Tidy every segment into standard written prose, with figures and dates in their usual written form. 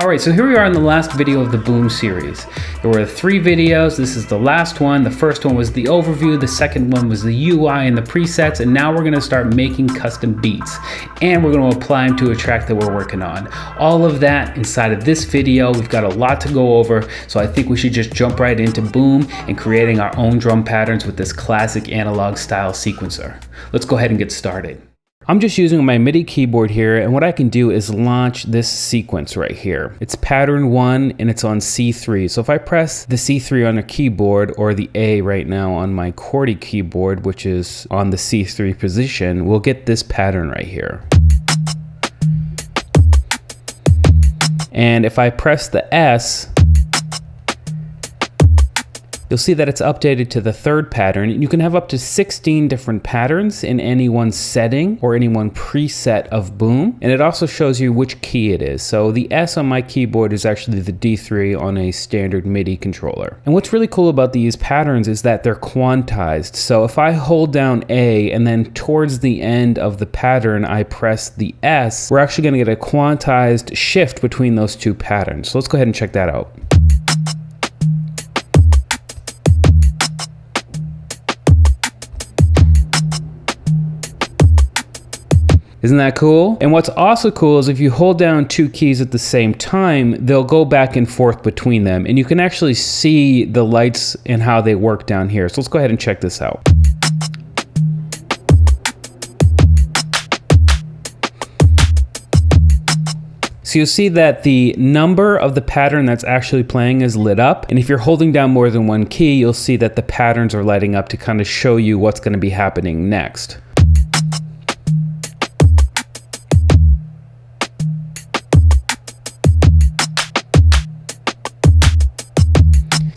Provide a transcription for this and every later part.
Alright, so here we are in the last video of the Boom series. There were 3 videos, this is the last one. The first one was the overview, the second one was the UI and the presets, and now we're going to start making custom beats. And we're going to apply them to a track that we're working on. All of that inside of this video. We've got a lot to go over, so I think we should just jump right into Boom and creating our own drum patterns with this classic analog style sequencer. Let's go ahead and get started. I'm just using my MIDI keyboard here, and what I can do is launch this sequence right here. It's pattern 1 and it's on C3. So if I press the C3 on the keyboard, or the A right now on my QWERTY keyboard, which is on the C3 position, we'll get this pattern right here. And if I press the S, you'll see that it's updated to the 3rd pattern. You can have up to 16 different patterns in any one setting or any one preset of Boom. And it also shows you which key it is. So the S on my keyboard is actually the D3 on a standard MIDI controller. And what's really cool about these patterns is that they're quantized. So if I hold down A and then towards the end of the pattern I press the S, we're actually going to get a quantized shift between those 2 patterns. So let's go ahead and check that out. Isn't that cool? And what's also cool is if you hold down 2 keys at the same time, they'll go back and forth between them. And you can actually see the lights and how they work down here. So let's go ahead and check this out. So you'll see that the number of the pattern that's actually playing is lit up. And if you're holding down more than 1 key, you'll see that the patterns are lighting up to kind of show you what's going to be happening next.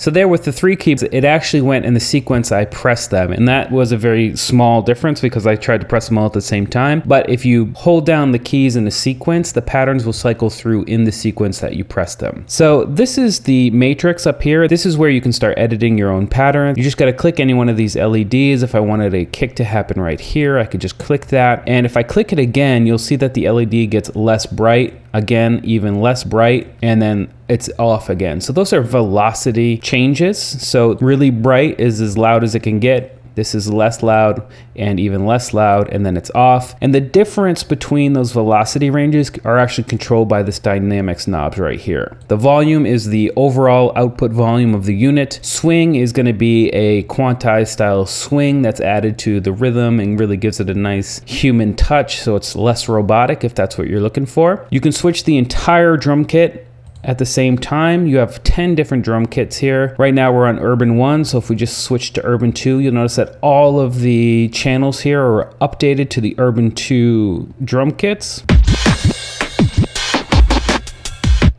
So there with the 3 keys, it actually went in the sequence I pressed them. And that was a very small difference because I tried to press them all at the same time. But if you hold down the keys in a sequence, the patterns will cycle through in the sequence that you press them. So this is the matrix up here. This is where you can start editing your own pattern. You just got to click any one of these LEDs. If I wanted a kick to happen right here, I could just click that. And if I click it again, you'll see that the LED gets less bright. Again, even less bright, and then it's off again. So those are velocity changes. So really bright is as loud as it can get. This is less loud and even less loud, and then it's off. And the difference between those velocity ranges are actually controlled by this dynamics knobs right here. The volume is the overall output volume of the unit. Swing is going to be a quantized style swing that's added to the rhythm and really gives it a nice human touch, so it's less robotic if that's what you're looking for. You can switch the entire drum kit at the same time. You have 10 different drum kits here. Right now we're on Urban 1, so if we just switch to Urban 2, you'll notice that all of the channels here are updated to the Urban 2 drum kits.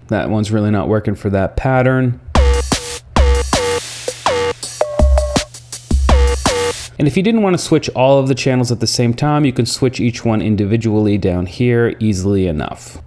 That one's really not working for that pattern. And if you didn't want to switch all of the channels at the same time, you can switch each one individually down here easily enough.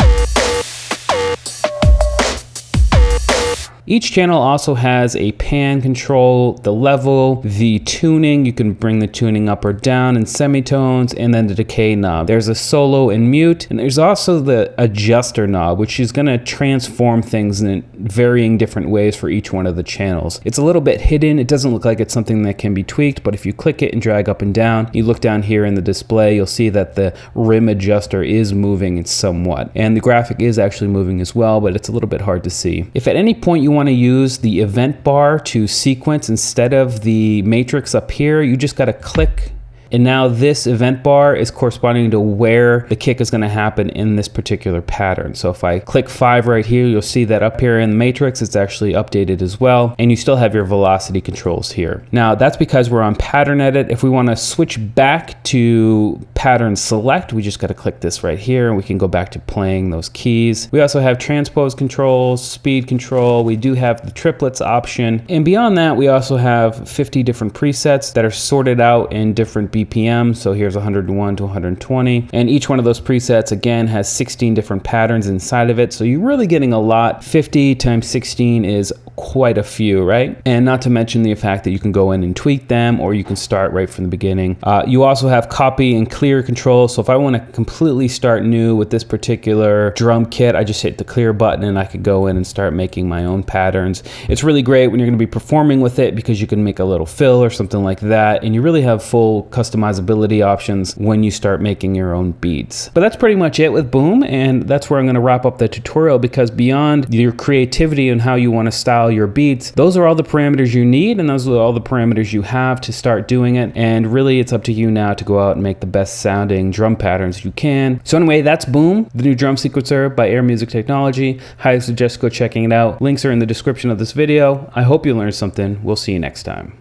Each channel also has a pan control, the level, the tuning. You can bring the tuning up or down in semitones, and then the decay knob. There's a solo and mute, and there's also the adjuster knob, which is going to transform things in varying different ways for each one of the channels. It's a little bit hidden. It doesn't look like it's something that can be tweaked, but if you click it and drag up and down, you look down here in the display, you'll see that the rim adjuster is moving somewhat. And the graphic is actually moving as well, but it's a little bit hard to see. If at any point you want to use the event bar to sequence instead of the matrix up here, you just got to click And now this event bar is corresponding to where the kick is going to happen in this particular pattern. So if I click 5 right here, you'll see that up here in the matrix, it's actually updated as well. And you still have your velocity controls here. Now that's because we're on pattern edit. If we want to switch back to pattern select, we just got to click this right here and we can go back to playing those keys. We also have transpose controls, speed control. We do have the triplets option. And beyond that, we also have 50 different presets that are sorted out in different BPM. So here's 101 to 120. And each one of those presets, again, has 16 different patterns inside of it. So you're really getting a lot. 50 times 16 is quite a few, right? And not to mention the fact that you can go in and tweak them, or you can start right from the beginning. You also have copy and clear control. So if I want to completely start new with this particular drum kit, I just hit the clear button and I could go in and start making my own patterns. It's really great when you're going to be performing with it because you can make a little fill or something like that, and you really have full customizability options when you start making your own beats. But that's pretty much it with Boom, and that's where I'm going to wrap up the tutorial, because beyond your creativity and how you want to style your beats, those are all the parameters you need, and those are all the parameters you have to start doing it. And really, it's up to you now to go out and make the best sounding drum patterns you can. So anyway, that's Boom, the new drum sequencer by Air Music Technology. Highly suggest go checking it out. Links are in the description of this video. I hope you learned something. We'll see you next time.